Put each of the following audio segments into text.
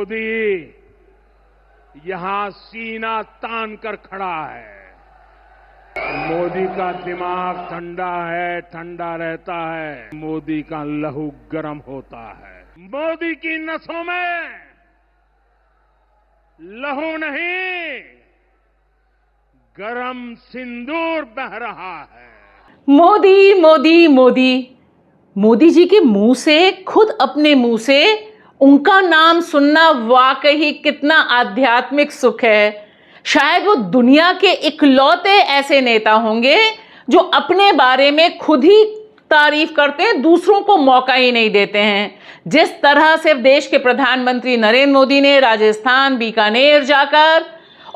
मोदी यहां सीना तान कर खड़ा है। मोदी का दिमाग ठंडा है, ठंडा रहता है। मोदी का लहू गर्म होता है। मोदी की नसों में लहू नहीं, गरम सिंदूर बह रहा है। मोदी मोदी मोदी मोदी जी के मुंह से, खुद अपने मुंह से उनका नाम सुनना वाकई कितना आध्यात्मिक सुख है। शायद वो दुनिया के इकलौते ऐसे नेता होंगे जो अपने बारे में खुद ही तारीफ करते हैं, दूसरों को मौका ही नहीं देते हैं। जिस तरह से देश के प्रधानमंत्री नरेंद्र मोदी ने राजस्थान बीकानेर जाकर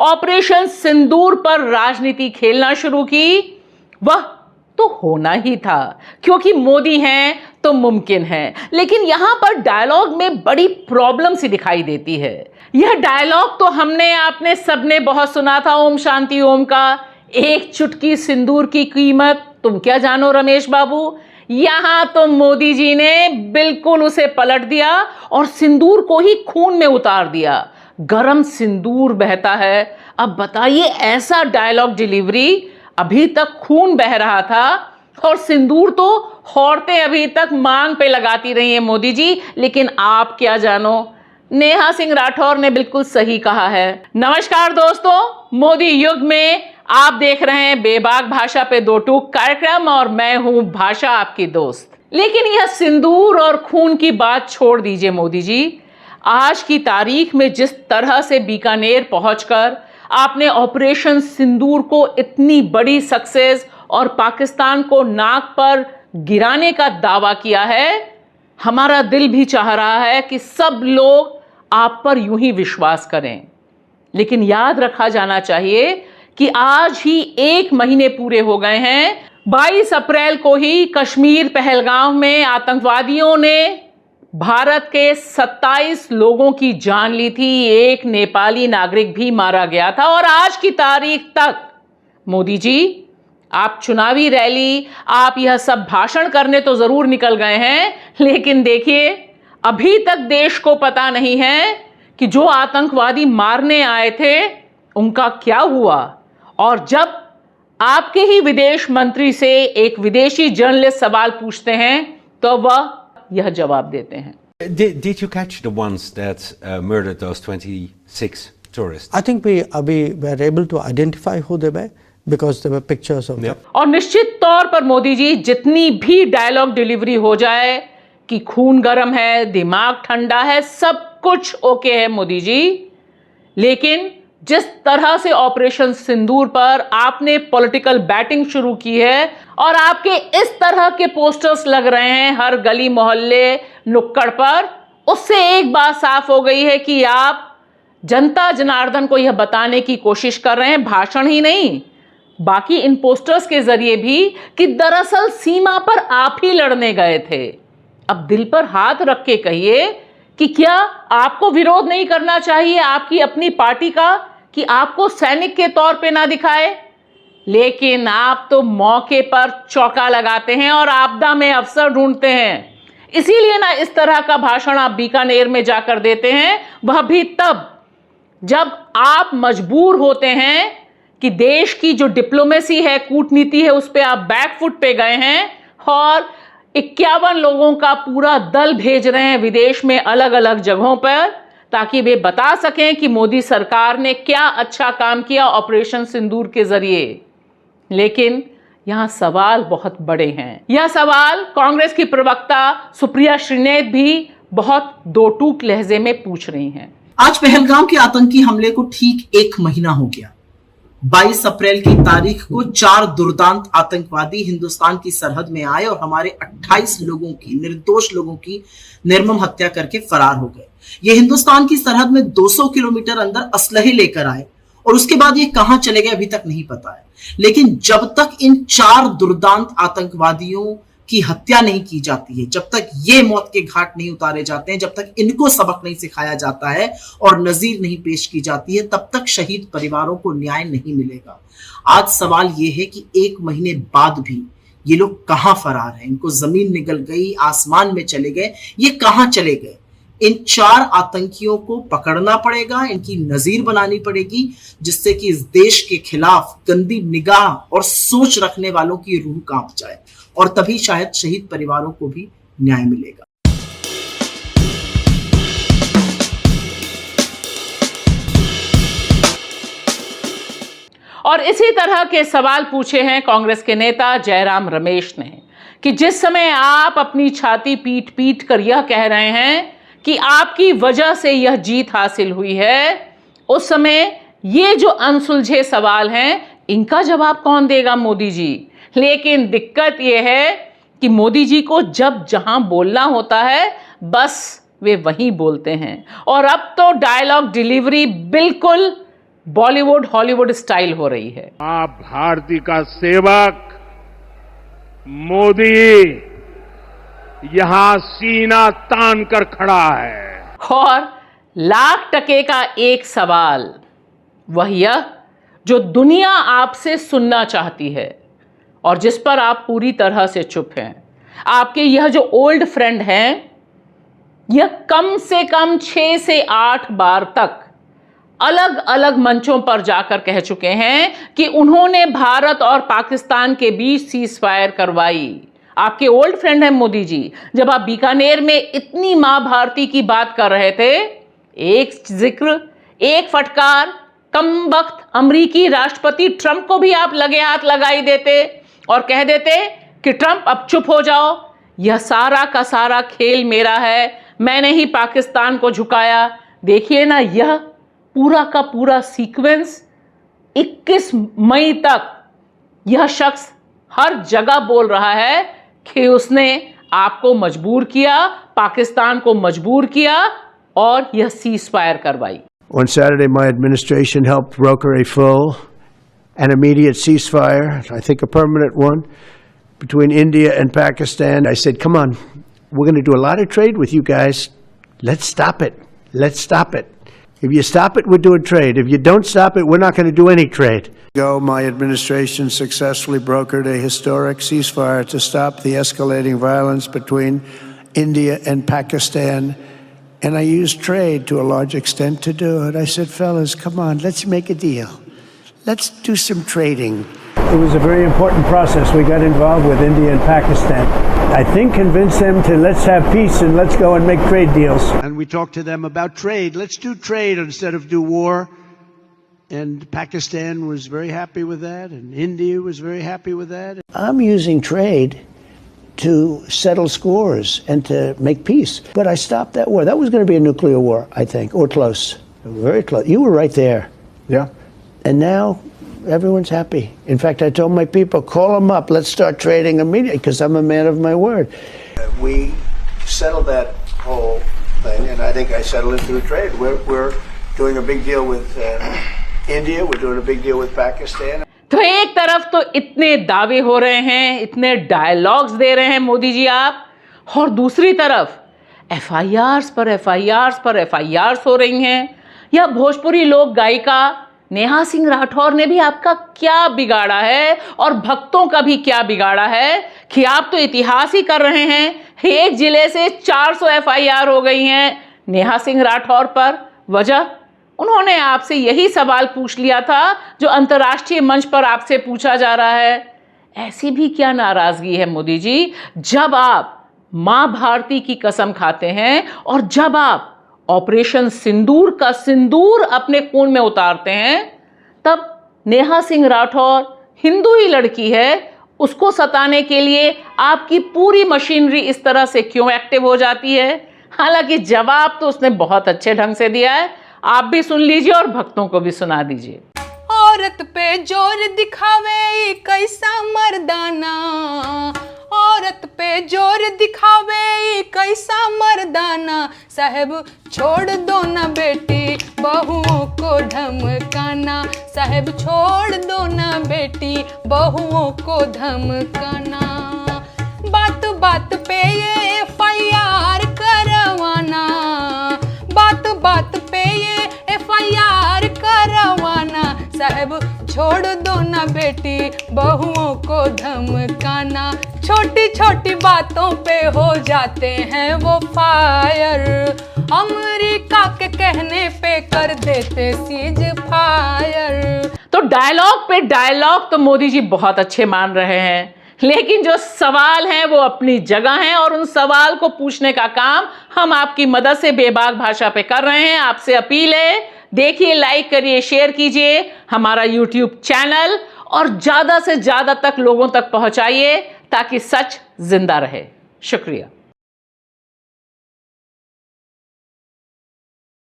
ऑपरेशन सिंदूर पर राजनीति खेलना शुरू की, वह तो होना ही था, क्योंकि मोदी हैं तो मुमकिन है। लेकिन यहां पर डायलॉग में बड़ी प्रॉब्लम सी दिखाई देती है। यह डायलॉग तो हमने आपने सबने बहुत सुना था, ओम शांति ओम का, एक चुटकी सिंदूर की कीमत तुम क्या जानो रमेश बाबू। यहां तो मोदी जी ने बिल्कुल उसे पलट दिया और सिंदूर को ही खून में उतार दिया। गरम सिंदूर बहता है। अब बताइए, ऐसा डायलॉग डिलीवरी, अभी तक खून बह रहा था और सिंदूर तो औरतें अभी तक मांग पे लगाती रही हैं मोदी जी, लेकिन आप क्या जानो। नेहा सिंह राठौर ने बिल्कुल सही कहा है। नमस्कार दोस्तों, मोदी युग में आप देख रहे हैं बेबाक भाषा पे दो टूक कार्यक्रम और मैं हूं भाषा, आपकी दोस्त। लेकिन यह सिंदूर और खून की बात छोड़ दीजिए मोदी जी। आज की तारीख में जिस तरह से बीकानेर पहुंचकर आपने ऑपरेशन सिंदूर को इतनी बड़ी सक्सेस और पाकिस्तान को नाक पर गिराने का दावा किया है, हमारा दिल भी चाह रहा है कि सब लोग आप पर यूं ही विश्वास करें। लेकिन याद रखा जाना चाहिए कि आज ही 1 महीने पूरे हो गए हैं। 22 अप्रैल को ही कश्मीर पहलगाम में आतंकवादियों ने भारत के 27 लोगों की जान ली थी, एक नेपाली नागरिक भी मारा गया था। और आज की तारीख तक मोदी जी, आप चुनावी रैली, आप यह सब भाषण करने तो जरूर निकल गए हैं, लेकिन देखिए अभी तक देश को पता नहीं है कि जो आतंकवादी मारने आए थे उनका क्या हुआ। और जब आपके ही विदेश मंत्री से एक विदेशी जर्नलिस्ट सवाल पूछते हैं तो वह यह जवाब देते हैं। Did you catch the ones that murdered those 26 tourists? I think we were able to identify who they were because there were pictures of them. और निश्चित तौर पर मोदी जी, जितनी भी डायलॉग डिलीवरी हो जाए कि खून गर्म है, दिमाग ठंडा है, सब कुछ ओके है मोदी जी, लेकिन जिस तरह से ऑपरेशन सिंदूर पर आपने पॉलिटिकल बैटिंग शुरू की है और आपके इस तरह के पोस्टर्स लग रहे हैं हर गली मोहल्ले नुक्कड़ पर, उससे एक बात साफ हो गई है कि आप जनता जनार्दन को यह बताने की कोशिश कर रहे हैं, भाषण ही नहीं बाकी इन पोस्टर्स के जरिए भी, कि दरअसल सीमा पर आप ही लड़ने गए थे। अब दिल पर हाथ रख के कहिए कि क्या आपको विरोध नहीं करना चाहिए आपकी अपनी पार्टी का, कि आपको सैनिक के तौर पे ना दिखाए, लेकिन आप तो मौके पर चौका लगाते हैं और आपदा में अवसर ढूंढते हैं। इसीलिए ना इस तरह का भाषण आप बीकानेर में जाकर देते हैं, वह भी तब जब आप मजबूर होते हैं कि देश की जो डिप्लोमेसी है, कूटनीति है, उस पे आप बैकफुट पे गए हैं और 51 लोगों का पूरा दल भेज रहे हैं विदेश में अलग अलग जगहों पर, ताकि वे बता सकें कि मोदी सरकार ने क्या अच्छा काम किया ऑपरेशन सिंदूर के जरिए। लेकिन यहां सवाल बहुत बड़े हैं। यह सवाल कांग्रेस की प्रवक्ता सुप्रिया श्रीनेत भी बहुत दो टूक लहजे में पूछ रही हैं। आज पहलगाम के आतंकी हमले को ठीक 1 महीना हो गया। 22 अप्रैल की तारीख को 4 दुर्दांत आतंकवादी हिंदुस्तान की सरहद में आए और हमारे 28 लोगों की, निर्दोष लोगों की निर्मम हत्या करके फरार हो गए। ये हिंदुस्तान की सरहद में 200 किलोमीटर अंदर असलहे लेकर आए और उसके बाद ये कहां चले गए अभी तक नहीं पता है। लेकिन जब तक इन 4 दुर्दांत आतंकवादियों की हत्या नहीं की जाती है, जब तक ये मौत के घाट नहीं उतारे जाते हैं, जब तक इनको सबक नहीं सिखाया जाता है और नजीर नहीं पेश की जाती है, तब तक शहीद परिवारों को न्याय नहीं मिलेगा। आज सवाल ये है कि 1 महीने बाद भी ये लोग कहां फरार हैं, इनको जमीन निगल गई, आसमान में चले गए, ये कहां चले गए? इन 4 आतंकियों को पकड़ना पड़ेगा, इनकी नजीर बनानी पड़ेगी, जिससे कि इस देश के खिलाफ गंदी निगाह और सोच रखने वालों की रूह कांप जाए, और तभी शायद शहीद परिवारों को भी न्याय मिलेगा। और इसी तरह के सवाल पूछे हैं कांग्रेस के नेता जयराम रमेश ने कि जिस समय आप अपनी छाती पीट पीट कर यह कह रहे हैं कि आपकी वजह से यह जीत हासिल हुई है, उस समय ये जो अनसुलझे सवाल हैं इनका जवाब कौन देगा? मोदी जी। लेकिन दिक्कत यह है कि मोदी जी को जब जहां बोलना होता है बस वे वहीं बोलते हैं, और अब तो डायलॉग डिलीवरी बिल्कुल बॉलीवुड हॉलीवुड स्टाइल हो रही है। आप भारती का सेवक मोदी यहां सीना तान कर खड़ा है। और लाख टके का एक सवाल वह यह जो दुनिया आपसे सुनना चाहती है और जिस पर आप पूरी तरह से चुप हैं। आपके यह जो ओल्ड फ्रेंड हैं, यह कम से कम 6 से 8 बार तक अलग अलग मंचों पर जाकर कह चुके हैं कि उन्होंने भारत और पाकिस्तान के बीच सीज फायर करवाई। आपके ओल्ड फ्रेंड हैं मोदी जी। जब आप बीकानेर में इतनी मां भारती की बात कर रहे थे, एक जिक्र, एक फटकार कमबख्त अमरीकी राष्ट्रपति ट्रंप को भी आप लगे हाथ लगाई देते और कह देते कि ट्रंप अब चुप हो जाओ, यह सारा का सारा खेल मेरा है, मैंने ही पाकिस्तान को झुकाया। देखिए ना, यह पूरा का पूरा सीक्वेंस 21 मई तक यह शख्स हर जगह बोल रहा है कि उसने आपको मजबूर किया, पाकिस्तान को मजबूर किया और यह सीज फायर करवाई। On Saturday, my administration helped broker a full and immediate ceasefire, I think a permanent one, between India and Pakistan. I said, come on, we're going to do a lot of trade with you guys. Let's stop it. Let's stop it. If you stop it, we're doing trade. If you don't stop it, we're not going to do any trade. My administration successfully brokered a historic ceasefire to stop the escalating violence between India and Pakistan. And I used trade to a large extent to do it. I said, fellas, come on, let's make a deal. Let's do some trading. It was a very important process. We got involved with India and Pakistan. I think convinced them to let's have peace and let's go and make trade deals. And we talked to them about trade. Let's do trade instead of do war. And Pakistan was very happy with that, and India was very happy with that. I'm using trade to settle scores and to make peace. But I stopped that war. That was going to be a nuclear war, I think, or close. Very close. You were right there. Yeah. And now everyone's happy. In fact, I told my people, call them up. Let's start trading immediately because I'm a man of my word. We settled that whole thing, and I think I settled it through trade. We're doing a big deal with India. We're doing a big deal with Pakistan. तो एक तरफ तो इतने दावे हो रहे हैं, इतने डायलॉग्स दे रहे हैं मोदी जी आप, और दूसरी तरफ एफआईआर्स पर एफआईआर्स पर एफआईआर्स हो रही हैं। यह भोजपुरी लोक गायिका नेहा सिंह राठौर ने भी आपका क्या बिगाड़ा है और भक्तों का भी क्या बिगाड़ा है कि आप तो इतिहास ही कर रहे हैं। एक जिले से 400 एफआईआर हो गई हैं नेहा सिंह राठौर पर। वजह, उन्होंने आपसे यही सवाल पूछ लिया था जो अंतर्राष्ट्रीय मंच पर आपसे पूछा जा रहा है। ऐसी भी क्या नाराजगी है मोदी जी, जब आप मां भारती की कसम खाते हैं और जब आप ऑपरेशन सिंदूर का सिंदूर अपने खून में उतारते हैं, तब नेहा सिंह राठौर हिंदू ही लड़की है, उसको सताने के लिए आपकी पूरी मशीनरी इस तरह से क्यों एक्टिव हो जाती है? हालांकि जवाब तो उसने बहुत अच्छे ढंग से दिया है, आप भी सुन लीजिए और भक्तों को भी सुना दीजिए। औरत पे जोर दिखावे कैसा मर्दाना, औरत पे जोर दिखावे कैसा मर्दाना, साहब छोड़ दो ना बेटी बहुओं को धमकाना, साहब छोड़ दो ना बेटी बहुओं को धमकाना। बात बात पे ये एफआईआर करवाना, बात बात पे ये एफआईआर करवाना, साहब छोड़ दो ना बेटी बहुओं को धमकाना, छोटी छोटी बातों पे हो जाते हैं वो फायर, अमेरिका के कहने पे कर देते सीज फायर। तो डायलॉग पे डायलॉग तो मोदी जी बहुत अच्छे मान रहे हैं, लेकिन जो सवाल हैं वो अपनी जगह हैं और उन सवाल को पूछने का काम हम आपकी मदद से बेबाक भाषा पे कर रहे हैं। आपसे अपील है, देखिए, लाइक करिए, शेयर कीजिए हमारा YouTube चैनल और ज़्यादा से ज़्यादा तक लोगों तक पहुंचाइए ताकि सच जिंदा रहे। शुक्रिया।